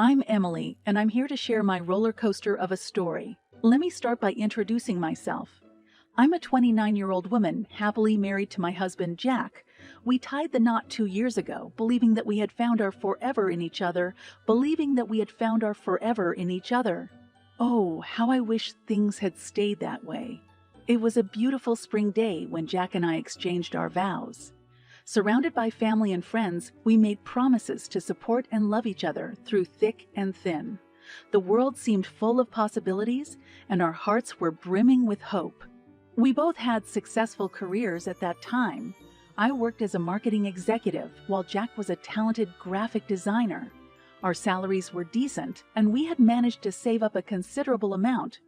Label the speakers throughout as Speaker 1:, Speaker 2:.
Speaker 1: I'm Emily, and I'm here to share my roller coaster of a story. Let me start by introducing myself. I'm a 29-year-old woman, happily married to my husband, Jack. We tied the knot 2 years ago, believing that we had found our forever in each other, Oh, how I wish things had stayed that way. It was a beautiful spring day when Jack and I exchanged our vows. Surrounded by family and friends, we made promises to support and love each other through thick and thin. The world seemed full of possibilities, and our hearts were brimming with hope. We both had successful careers at that time. I worked as a marketing executive, while Jack was a talented graphic designer. Our salaries were decent, and we had managed to save up a considerable amount.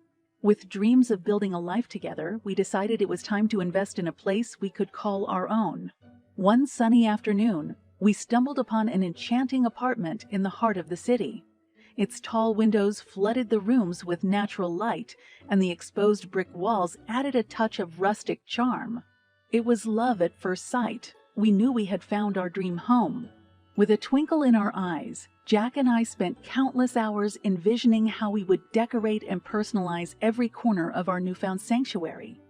Speaker 1: With dreams of building a life together, we decided it was time to invest in a place we could call our own. One sunny afternoon, we stumbled upon an enchanting apartment in the heart of the city. Its tall windows flooded the rooms with natural light, and the exposed brick walls added a touch of rustic charm. It was love at first sight. We knew we had found our dream home. With a twinkle in our eyes, Jack and I spent countless hours envisioning how we would decorate and personalize every corner of our newfound sanctuary.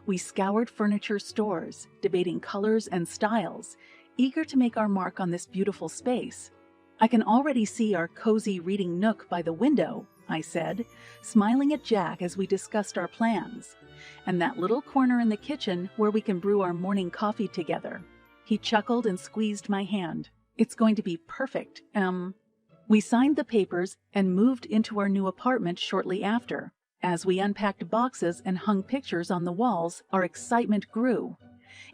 Speaker 1: We scoured furniture stores, debating colors and styles, eager to make our mark on this beautiful space. "I can already see our cozy reading nook by the window," I said, smiling at Jack as we discussed our plans. "And that little corner in the kitchen where we can brew our morning coffee together." He chuckled and squeezed my hand. "It's going to be perfect, We signed the papers and moved into our new apartment shortly after. As we unpacked boxes and hung pictures on the walls, our excitement grew.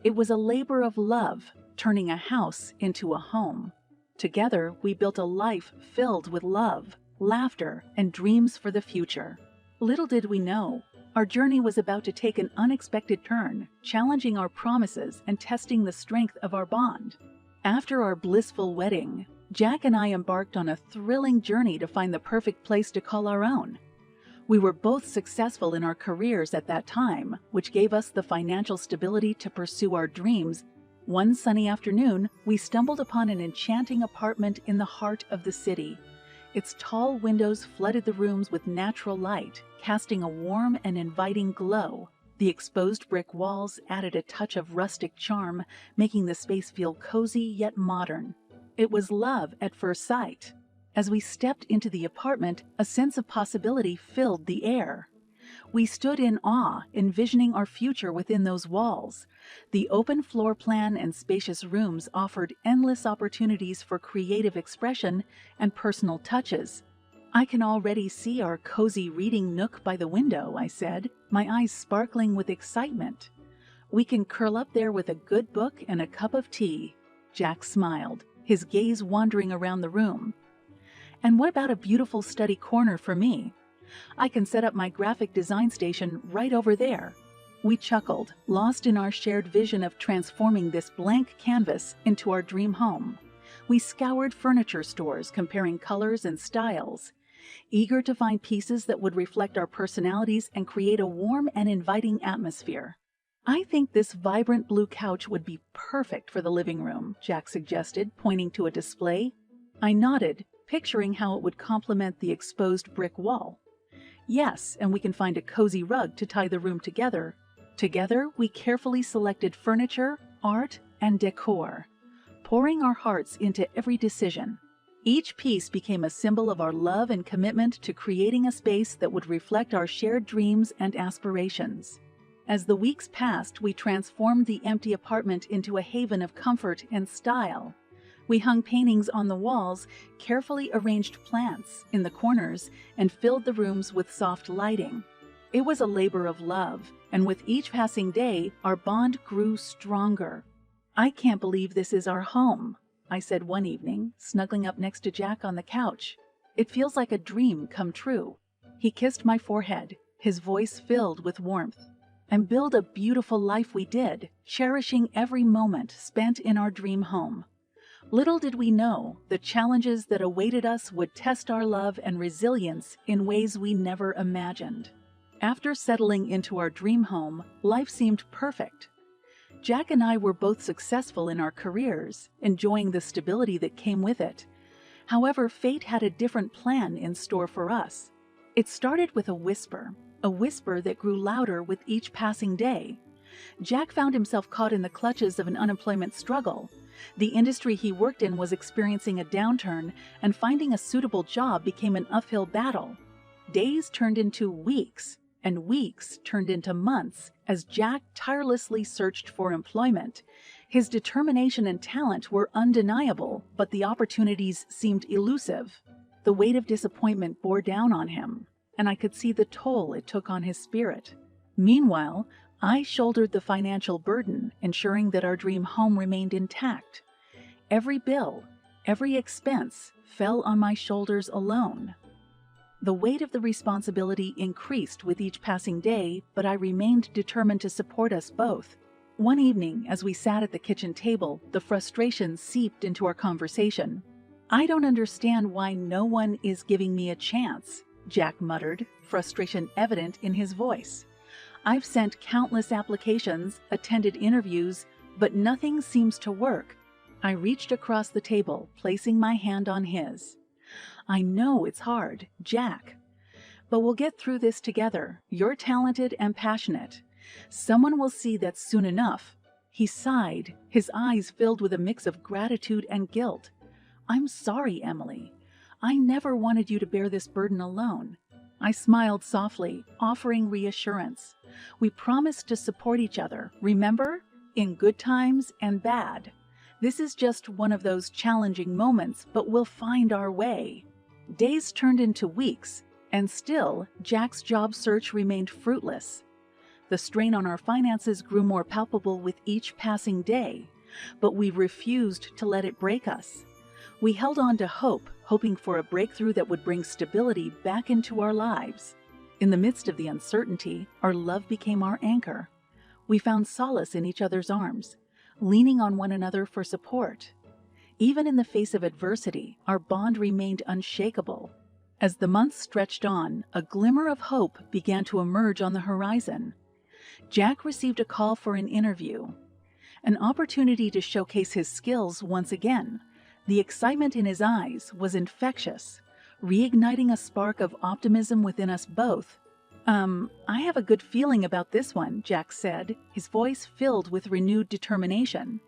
Speaker 1: It was a labor of love, turning a house into a home. Together, we built a life filled with love, laughter, and dreams for the future. Little did we know, our journey was about to take an unexpected turn, challenging our promises and testing the strength of our bond. After our blissful wedding, Jack and I embarked on a thrilling journey to find the perfect place to call our own. We were both successful in our careers at that time, which gave us the financial stability to pursue our dreams. One sunny afternoon, we stumbled upon an enchanting apartment in the heart of the city. Its tall windows flooded the rooms with natural light, casting a warm and inviting glow. The exposed brick walls added a touch of rustic charm, making the space feel cozy yet modern. It was love at first sight. As we stepped into the apartment, a sense of possibility filled the air. We stood in awe, envisioning our future within those walls. The open floor plan and spacious rooms offered endless opportunities for creative expression and personal touches. "I can already see our cozy reading nook by the window," I said, my eyes sparkling with excitement. "We can curl up there with a good book and a cup of tea." Jack smiled, his gaze wandering around the room. "And what about a beautiful study corner for me? I can set up my graphic design station right over there." We chuckled, lost in our shared vision of transforming this blank canvas into our dream home. We scoured furniture stores, comparing colors and styles, eager to find pieces that would reflect our personalities and create a warm and inviting atmosphere. "I think this vibrant blue couch would be perfect for the living room," Jack suggested, pointing to a display. I nodded, picturing how it would complement the exposed brick wall. "Yes, and we can find a cozy rug to tie the room together." Together, we carefully selected furniture, art, and decor, pouring our hearts into every decision. Each piece became a symbol of our love and commitment to creating a space that would reflect our shared dreams and aspirations. As the weeks passed, we transformed the empty apartment into a haven of comfort and style. We hung paintings on the walls, carefully arranged plants in the corners, and filled the rooms with soft lighting. It was a labor of love, and with each passing day, our bond grew stronger. "I can't believe this is our home," I said one evening, snuggling up next to Jack on the couch. "It feels like a dream come true." He kissed my forehead, his voice filled with warmth. "And build a beautiful life we did, cherishing every moment spent in our dream home." Little did we know, the challenges that awaited us would test our love and resilience in ways we never imagined. After settling into our dream home, life seemed perfect. Jack and I were both successful in our careers, enjoying the stability that came with it. However, fate had a different plan in store for us. It started with a whisper that grew louder with each passing day. Jack found himself caught in the clutches of an unemployment struggle. The industry he worked in was experiencing a downturn, and finding a suitable job became an uphill battle. Days turned into weeks, and weeks turned into months as Jack tirelessly searched for employment. His determination and talent were undeniable, but the opportunities seemed elusive. The weight of disappointment bore down on him, and I could see the toll it took on his spirit. Meanwhile, I shouldered the financial burden, ensuring that our dream home remained intact. Every bill, every expense fell on my shoulders alone. The weight of the responsibility increased with each passing day, but I remained determined to support us both. One evening, as we sat at the kitchen table, the frustration seeped into our conversation. "I don't understand why no one is giving me a chance," Jack muttered, frustration evident in his voice. "I've sent countless applications, attended interviews, but nothing seems to work." I reached across the table, placing my hand on his. "I know it's hard, Jack, but we'll get through this together. You're talented and passionate. Someone will see that soon enough." He sighed, his eyes filled with a mix of gratitude and guilt. "I'm sorry, Emily. I never wanted you to bear this burden alone." I smiled softly, offering reassurance. "We promised to support each other, remember? In good times and bad. This is just one of those challenging moments, but we'll find our way." Days turned into weeks, and still, Jack's job search remained fruitless. The strain on our finances grew more palpable with each passing day, but we refused to let it break us. We held on to hope, hoping for a breakthrough that would bring stability back into our lives. In the midst of the uncertainty, our love became our anchor. We found solace in each other's arms, leaning on one another for support. Even in the face of adversity, our bond remained unshakable. As the months stretched on, a glimmer of hope began to emerge on the horizon. Jack received a call for an interview, an opportunity to showcase his skills once again. The excitement in his eyes was infectious, reigniting a spark of optimism within us both. I have a good feeling about this one," Jack said, his voice filled with renewed determination.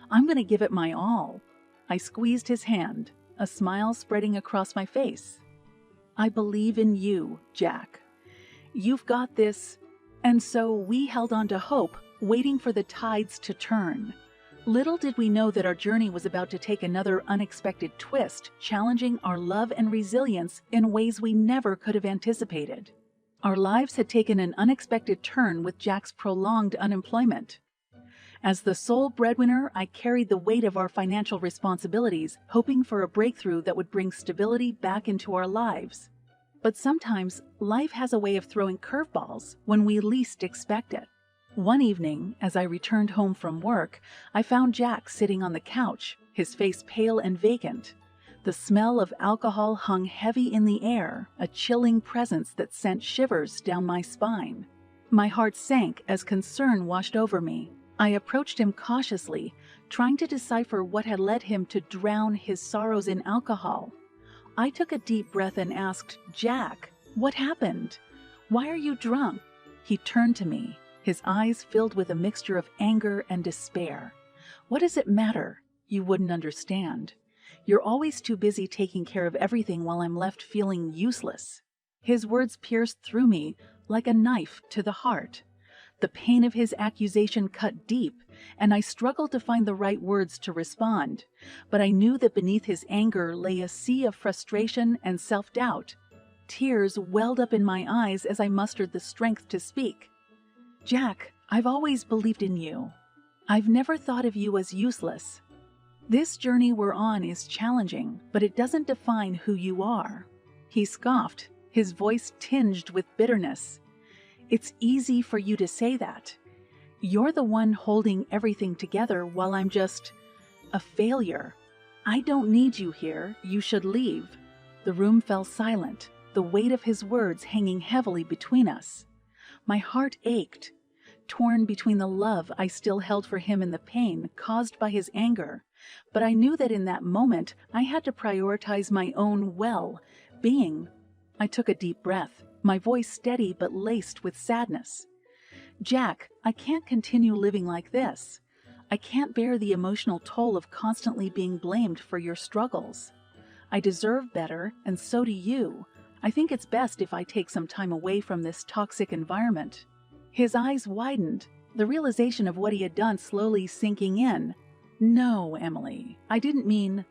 Speaker 1: "I'm going to give it my all." I squeezed his hand, a smile spreading across my face. "I believe in you, Jack. You've got this." And so we held on to hope, waiting for the tides to turn. Little did we know that our journey was about to take another unexpected twist, challenging our love and resilience in ways we never could have anticipated. Our lives had taken an unexpected turn with Jack's prolonged unemployment. As the sole breadwinner, I carried the weight of our financial responsibilities, hoping for a breakthrough that would bring stability back into our lives. But sometimes, life has a way of throwing curveballs when we least expect it. One evening, as I returned home from work, I found Jack sitting on the couch, his face pale and vacant. The smell of alcohol hung heavy in the air, a chilling presence that sent shivers down my spine. My heart sank as concern washed over me. I approached him cautiously, trying to decipher what had led him to drown his sorrows in alcohol. I took a deep breath and asked, "Jack, what happened? Why are you drunk?" He turned to me, his eyes filled with a mixture of anger and despair. "What does it matter? You wouldn't understand. You're always too busy taking care of everything while I'm left feeling useless." His words pierced through me like a knife to the heart. The pain of his accusation cut deep, and I struggled to find the right words to respond. But I knew that beneath his anger lay a sea of frustration and self-doubt. Tears welled up in my eyes as I mustered the strength to speak. "Jack, I've always believed in you. I've never thought of you as useless. This journey we're on is challenging, but it doesn't define who you are." He scoffed, his voice tinged with bitterness. "It's easy for you to say that. You're the one holding everything together while I'm just a failure. I don't need you here. You should leave." The room fell silent, the weight of his words hanging heavily between us. My heart ached, torn between the love I still held for him and the pain caused by his anger. But I knew that in that moment, I had to prioritize my own well-being. I took a deep breath, my voice steady but laced with sadness. Jack, I can't continue living like this. I can't bear the emotional toll of constantly being blamed for your struggles. I deserve better, and so do you. I think it's best if I take some time away from this toxic environment. His eyes widened, the realization of what he had done slowly sinking in. No, Emily, I didn't mean...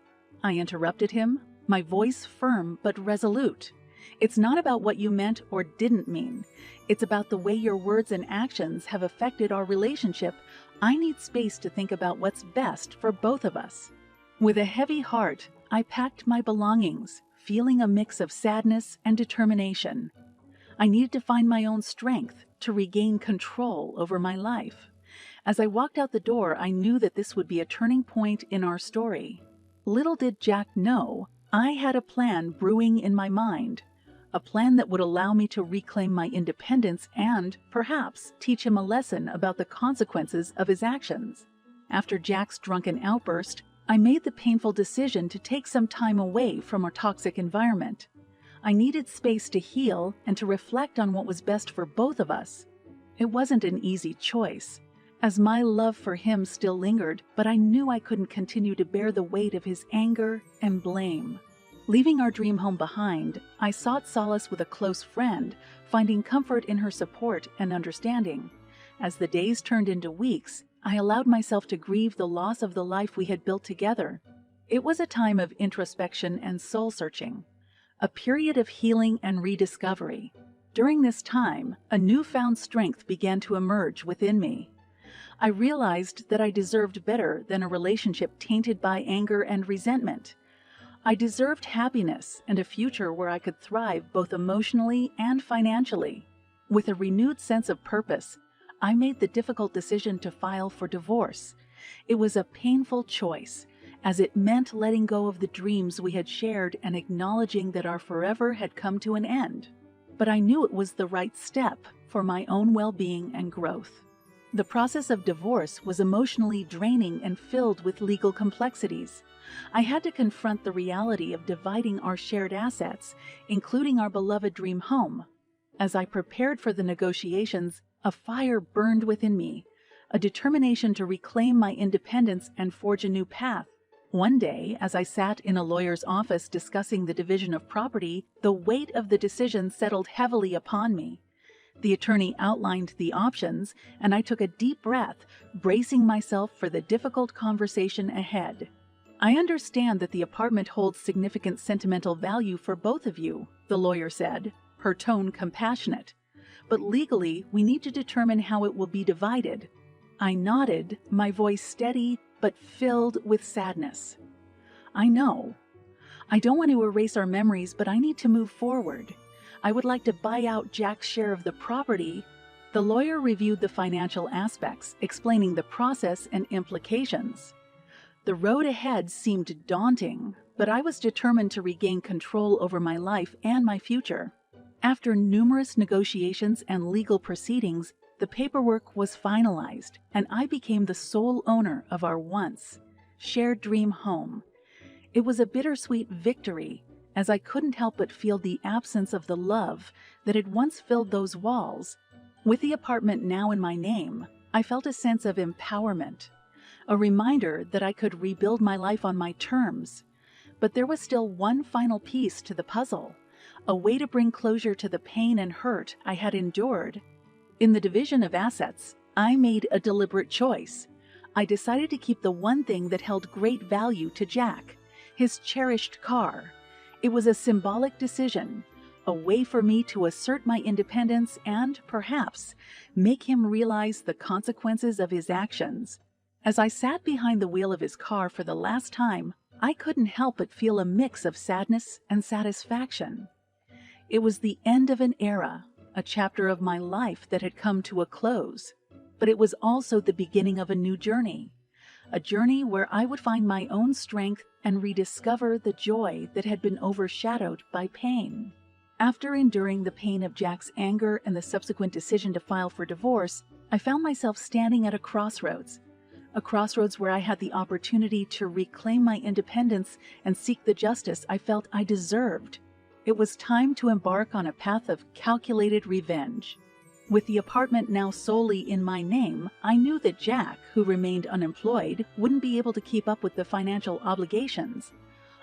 Speaker 1: I interrupted him, my voice firm but resolute. It's not about what you meant or didn't mean. It's about the way your words and actions have affected our relationship. I need space to think about what's best for both of us. With a heavy heart, I packed my belongings, feeling a mix of sadness and determination. I needed to find my own strength to regain control over my life. As I walked out the door, I knew that this would be a turning point in our story. Little did Jack know, I had a plan brewing in my mind. A plan that would allow me to reclaim my independence and, perhaps, teach him a lesson about the consequences of his actions. After Jack's drunken outburst, I made the painful decision to take some time away from our toxic environment. I needed space to heal and to reflect on what was best for both of us. It wasn't an easy choice, as my love for him still lingered, but I knew I couldn't continue to bear the weight of his anger and blame. Leaving our dream home behind, I sought solace with a close friend, finding comfort in her support and understanding. As the days turned into weeks, I allowed myself to grieve the loss of the life we had built together. It was a time of introspection and soul-searching, a period of healing and rediscovery. During this time, a newfound strength began to emerge within me. I realized that I deserved better than a relationship tainted by anger and resentment. I deserved happiness and a future where I could thrive both emotionally and financially. With a renewed sense of purpose, I made the difficult decision to file for divorce. It was a painful choice, as it meant letting go of the dreams we had shared and acknowledging that our forever had come to an end. But I knew it was the right step for my own well-being and growth. The process of divorce was emotionally draining and filled with legal complexities. I had to confront the reality of dividing our shared assets, including our beloved dream home. As I prepared for the negotiations, a fire burned within me, a determination to reclaim my independence and forge a new path. One day, as I sat in a lawyer's office discussing the division of property, the weight of the decision settled heavily upon me. The attorney outlined the options, and I took a deep breath, bracing myself for the difficult conversation ahead. I understand that the apartment holds significant sentimental value for both of you, the lawyer said, her tone compassionate. But legally, we need to determine how it will be divided. I nodded, my voice steady but filled with sadness. I know. I don't want to erase our memories, but I need to move forward. I would like to buy out Jack's share of the property. The lawyer reviewed the financial aspects, explaining the process and implications. The road ahead seemed daunting, but I was determined to regain control over my life and my future. After numerous negotiations and legal proceedings, the paperwork was finalized, and I became the sole owner of our once shared dream home. It was a bittersweet victory, as I couldn't help but feel the absence of the love that had once filled those walls. With the apartment now in my name, I felt a sense of empowerment, a reminder that I could rebuild my life on my terms. But there was still one final piece to the puzzle, a way to bring closure to the pain and hurt I had endured. In the division of assets, I made a deliberate choice. I decided to keep the one thing that held great value to Jack, his cherished car. It was a symbolic decision, a way for me to assert my independence and, perhaps, make him realize the consequences of his actions. As I sat behind the wheel of his car for the last time, I couldn't help but feel a mix of sadness and satisfaction. It was the end of an era, a chapter of my life that had come to a close, but it was also the beginning of a new journey, a journey where I would find my own strength and rediscover the joy that had been overshadowed by pain. After enduring the pain of Jack's anger and the subsequent decision to file for divorce, I found myself standing at a crossroads. a crossroads where I had the opportunity to reclaim my independence and seek the justice I felt I deserved. It was time to embark on a path of calculated revenge. With the apartment now solely in my name, I knew that Jack, who remained unemployed, wouldn't be able to keep up with the financial obligations.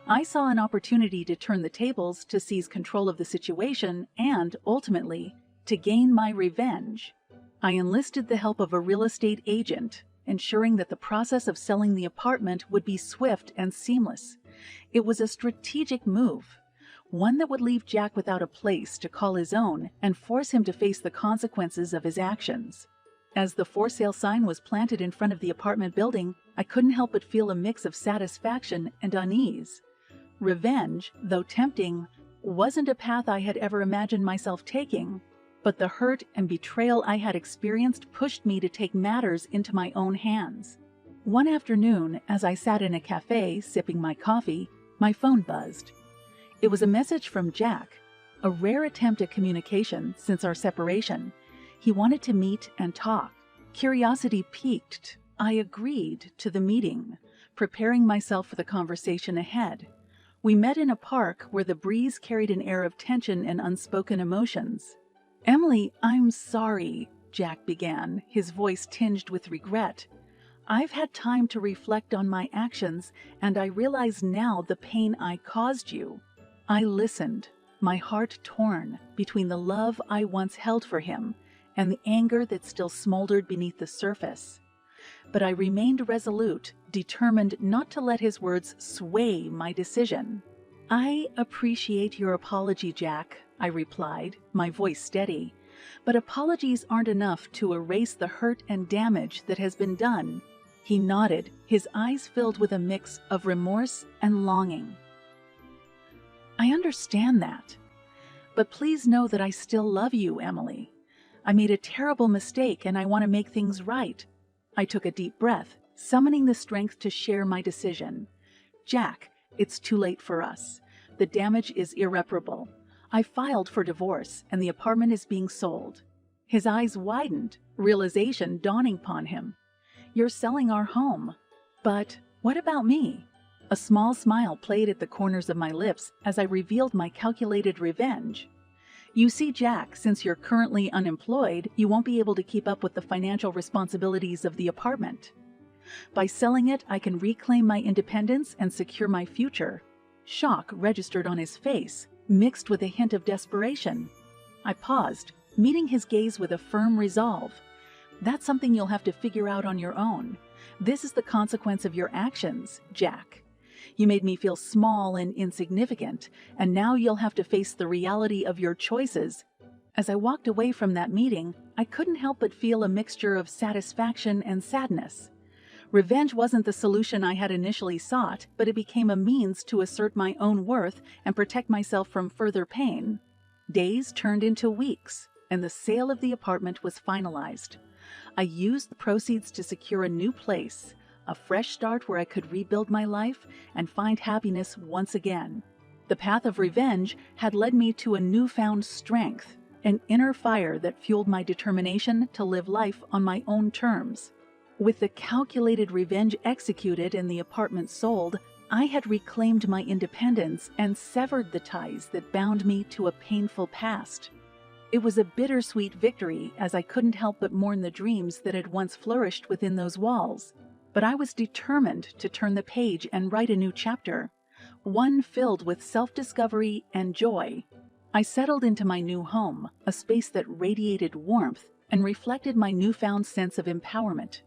Speaker 1: I saw an opportunity to turn the tables, to seize control of the situation, and, ultimately, to gain my revenge. I enlisted the help of a real estate agent, ensuring that the process of selling the apartment would be swift and seamless. It was a strategic move, one that would leave Jack without a place to call his own and force him to face the consequences of his actions. As the for sale sign was planted in front of the apartment building, I couldn't help but feel a mix of satisfaction and unease. Revenge, though tempting, wasn't a path I had ever imagined myself taking, but the hurt and betrayal I had experienced pushed me to take matters into my own hands. One afternoon, as I sat in a cafe sipping my coffee, my phone buzzed. It was a message from Jack, a rare attempt at communication since our separation. He wanted to meet and talk. Curiosity piqued. I agreed to the meeting, preparing myself for the conversation ahead. We met in a park where the breeze carried an air of tension and unspoken emotions. "Emily, I'm sorry," Jack began, his voice tinged with regret. "I've had time to reflect on my actions, and I realize now the pain I caused you." I listened, my heart torn between the love I once held for him and the anger that still smoldered beneath the surface. But I remained resolute, determined not to let his words sway my decision. "I appreciate your apology, Jack," I replied, my voice steady. "But apologies aren't enough to erase the hurt and damage that has been done." He nodded, his eyes filled with a mix of remorse and longing. "I understand that. But please know that I still love you, Emily. I made a terrible mistake and I want to make things right." I took a deep breath, summoning the strength to share my decision. "Jack, it's too late for us. The damage is irreparable. I filed for divorce and the apartment is being sold." His eyes widened, realization dawning upon him. "You're selling our home. But what about me?" A small smile played at the corners of my lips as I revealed my calculated revenge. "You see, Jack, since you're currently unemployed, you won't be able to keep up with the financial responsibilities of the apartment. By selling it, I can reclaim my independence and secure my future." Shock registered on his face, mixed with a hint of desperation. I paused, meeting his gaze with a firm resolve. "That's something you'll have to figure out on your own. This is the consequence of your actions, Jack. You made me feel small and insignificant, and now you'll have to face the reality of your choices." As I walked away from that meeting, I couldn't help but feel a mixture of satisfaction and sadness. Revenge wasn't the solution I had initially sought, but it became a means to assert my own worth and protect myself from further pain. Days turned into weeks, and the sale of the apartment was finalized. I used the proceeds to secure a new place, a fresh start where I could rebuild my life and find happiness once again. The path of revenge had led me to a newfound strength, an inner fire that fueled my determination to live life on my own terms. With the calculated revenge executed and the apartment sold, I had reclaimed my independence and severed the ties that bound me to a painful past. It was a bittersweet victory, as I couldn't help but mourn the dreams that had once flourished within those walls. But I was determined to turn the page and write a new chapter, one filled with self-discovery and joy. I settled into my new home, a space that radiated warmth and reflected my newfound sense of empowerment.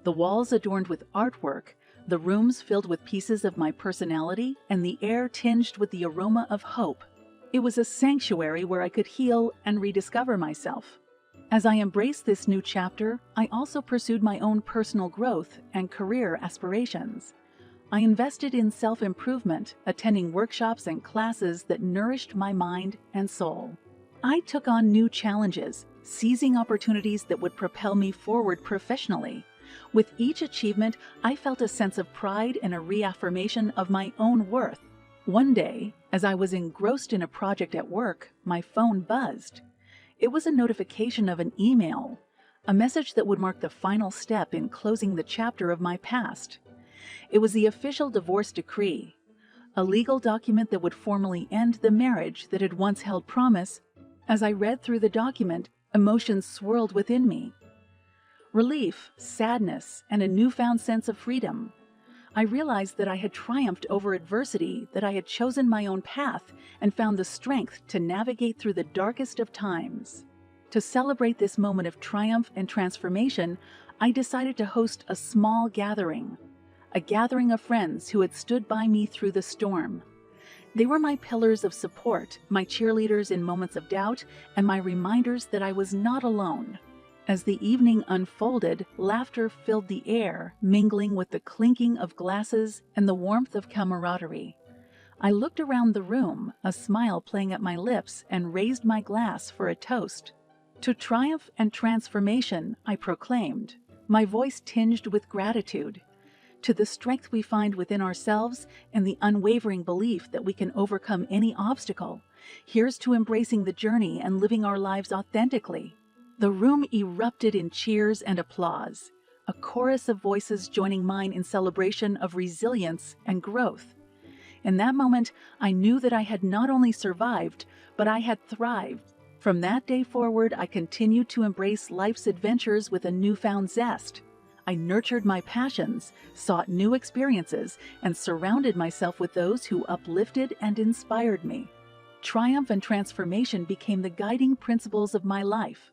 Speaker 1: The walls adorned with artwork, the rooms filled with pieces of my personality, and the air tinged with the aroma of hope. It was a sanctuary where I could heal and rediscover myself. As I embraced this new chapter, I also pursued my own personal growth and career aspirations. I invested in self-improvement, attending workshops and classes that nourished my mind and soul. I took on new challenges, seizing opportunities that would propel me forward professionally. With each achievement, I felt a sense of pride and a reaffirmation of my own worth. One day, as I was engrossed in a project at work, my phone buzzed. It was a notification of an email. a message that would mark the final step in closing the chapter of my past. It was the official divorce decree, a legal document that would formally end the marriage that had once held promise. As I read through the document, emotions swirled within me. Relief, sadness, and a newfound sense of freedom. I realized that I had triumphed over adversity, that I had chosen my own path, and found the strength to navigate through the darkest of times. To celebrate this moment of triumph and transformation, I decided to host a small gathering. A gathering of friends who had stood by me through the storm. They were my pillars of support, my cheerleaders in moments of doubt, and my reminders that I was not alone. As the evening unfolded, laughter filled the air, mingling with the clinking of glasses and the warmth of camaraderie. I looked around the room, a smile playing at my lips, and raised my glass for a toast. To triumph and transformation, I proclaimed, my voice tinged with gratitude. To the strength we find within ourselves and the unwavering belief that we can overcome any obstacle, here's to embracing the journey and living our lives authentically. The room erupted in cheers and applause, a chorus of voices joining mine in celebration of resilience and growth. In that moment, I knew that I had not only survived, but I had thrived. From that day forward, I continued to embrace life's adventures with a newfound zest. I nurtured my passions, sought new experiences, and surrounded myself with those who uplifted and inspired me. Triumph and transformation became the guiding principles of my life,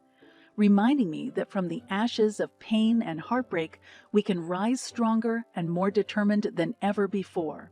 Speaker 1: reminding me that from the ashes of pain and heartbreak, we can rise stronger and more determined than ever before.